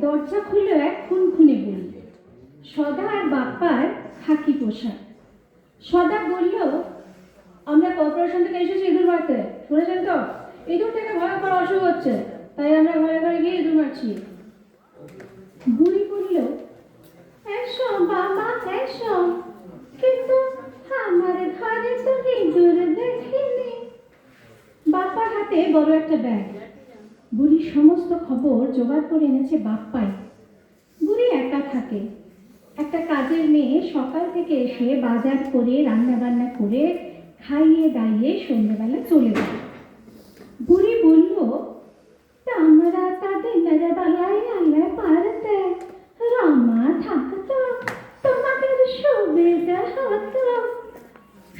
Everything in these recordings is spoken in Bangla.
দরজা খুলল এক খুনখুনে বুড়ি। সদা আর বাপ্পার খাকি পোশাক। সদা বলল, আমরা কর্পোরেশন থেকে এসেছি ইঁদুর মারতে, শুনেছেন তো? ইঁদুর থেকে ভয়ঙ্কর অসুখ হচ্ছে, তাই আমরা ঘরে ঘরে গিয়ে ইঁদুর মারছি। বুড়ি বলল, এসো বাবা এসো, কিন্তু আমার ঘরে তো ইঁদুর দেখিনি। বাপ্পার হাতে বড় একটা ব্যাগ। বুড়ির সমস্ত খবর জোগাড় করে এনেছে বাপ্পাই। বুড়ি একা থাকে। একটা কাজের মেয়ে সকাল থেকে এসে বাজার করে রান্না বান্না করে খাইয়ে দাইয়ে সন্ধ্যেবেলা চলে যায়। বুড়ি বলল, আমরা তাদের বেলায় আলে পারতে রমা থাকতো, তোমাদের সুবিধা হতো।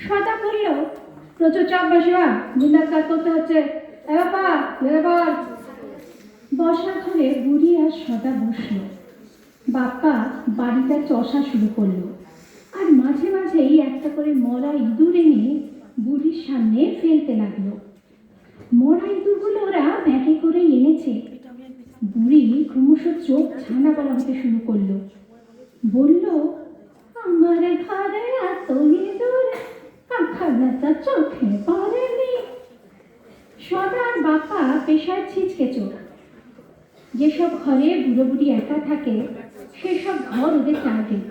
সদা বলল, প্রচুর চাপ বসিবা, দিনরাত কাজ করতে হচ্ছে। এবার বসা ঘরে বুড়ি আর সদা বসল। বাপ্পা বাড়িটা চষা শুরু করলো, আর মাঝে মাঝেই একটা করে মরা ইঁদুর এনে বুড়ির সামনে ফেলতে লাগলো। মরা ইঁদুরগুলো ওরা ব্যাগে করে এনেছে। বুড়ি ক্রমশ চোখ ছানা করা হতে শুরু করলো। বলল, আমার ঘরে এত ইঁদুর কাখানাটা চোখে পড়েনি। সদা আর বাপ্পা পেশায় ছিচকে চোখ। যেসব ঘরে বুড়ো বুড়ি একা থাকে সেসব ঘর ওদের টার্গেট।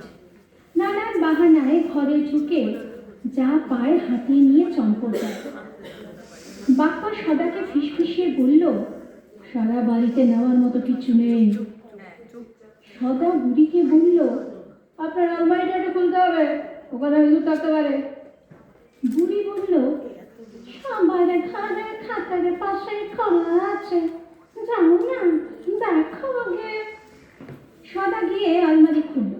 নানান বাহানায় ঘরে ঢুকে যা পায় হাতিয়ে নিয়ে চম্পট দেয়। বাপ্পা সদাকে ফিসফিসিয়ে বলল, সারা বাড়িতে নেওয়ার মতো কিছু নেই। সদা বুড়িকে বলল, আপনার আলমারিটা একটু খুলতে হবে, ওখানে ইঁদুর থাকতে পারে। বুড়ি বলল, সবার ঘরে খাতার পাশে খোলা আছে, যাও না দেখো গে। সদা গিয়ে আলমারি খুলল।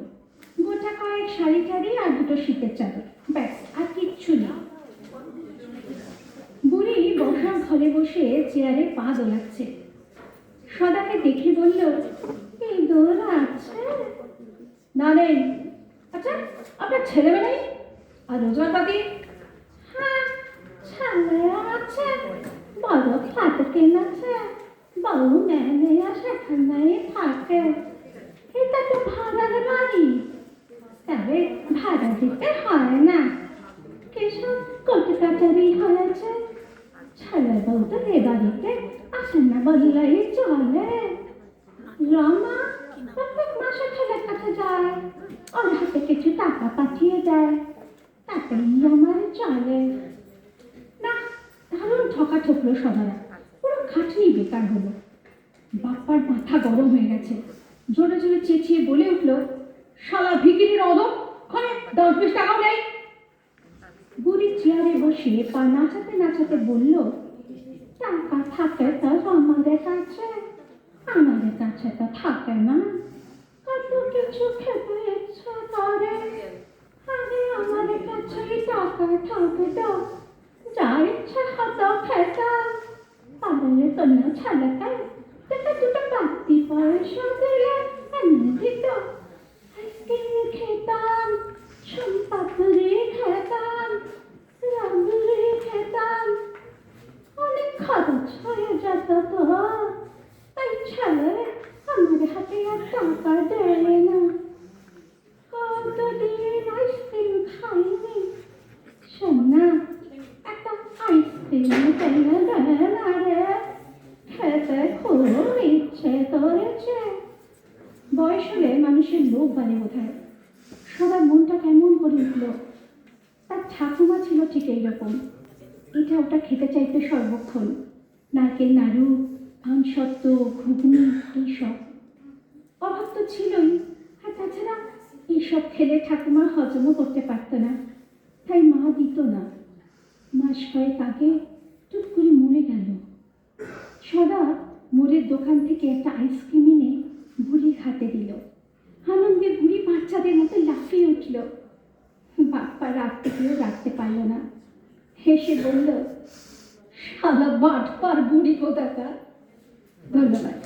গোটা কয়েক শাড়ি টাড়ি আর দুটো শীতের চাদর, ব্যাস আর কিচ্ছু না। বুড়ি বসার ঘরে বসে চেয়ারে পা দোলাচ্ছে। সদাকে দেখে বলল, ইঁদুর আছে? না নেই। আচ্ছা, আপনার ছেলে মেয়ে আর রোজগারপাতি? হ্যাঁ, ছেলে আছে, বড় ফ্ল্যাট কিনেছে, বউ মেয়ে সেখানেই থাকে। এটা তো ভাড়ার বাড়ি, তবে ভাড়া দিতে হয় না। কিসব কোর্ট কাচারি হয়েছে, ছেলে বউ তো এ বাড়িতে আসে না বললেই চলে। রমা প্রত্যেক মাসে ছেলের কাছে যায়, ওর হাতে কিছু টাকা পাঠিয়ে দেয়, তাতেই আমার চলে। না, দারুণ ঠকা ঠকলো সবারা, পুরো খাটনি বেকার হলো। বাপ্পার মাথা গরম হয়ে গেছে। জোরে জোরে চেঁচিয়ে বলে উঠল, শালা ভিখিরির অদব, ঘরে 10-20 টাকাও নেই। বুড়ি চেয়ারে বসে পা নাচাতে নাচাতে বলল, টাকা থাকে তো আমাদের কাছে, আমাদের কাছে তো থাকে না। কত কিছু খেতে ইচ্ছা করে, আরে আমাদের কাছেই টাকা থাকে তো, যা ইচ্ছা হতো খেতাম। পারলে তোমরা ছেলেকে টাকা দুটো বাড়তি পয়সা দিলে এনে দিত, আইসক্রিম খেতাম, সোনপাপড়ি খেতাম, রাবড়ি খেতাম, অনেক খরচ হয়ে যেত তো। তাই ছেলে আমার হাতে আর টাকা দেয় না। কতদিন আইসক্রিম খাইনি, শোন না, একটা আইসক্রিম কিনে দে না রে, খেতে খুব ইচ্ছে করেছে। বয়স হলে মানুষের লোভ বাড়ে বোধহয়। সবার মনটা কেমন করে উঠল। তার ঠাকুমা ছিল ঠিক এইরকম, এটা ওটা খেতে চাইতে সর্বক্ষণ। নারকেল নাড়ু, পানসত্ত্ব, ঘুগনি, এইসব। অভাব তো ছিলই, আর তাছাড়া এইসব খেলে ঠাকুমা হজমও করতে পারত না, তাই মা দিত না। মাস কয়েক আগে টুক করে মরে গেল। সদা মোড়ের দোকান থেকে একটা আইসক্রিম এনে বুড়ির হাতে দিল। আনন্দে বুড়ি বাচ্চাদের মতো লাফিয়ে উঠল। বাপ্পা রাখতে গিয়েও রাখতে পারল না, হেসে বলল, শালা বাটপার বুড়ি কোথাকার। ধন্যবাদ।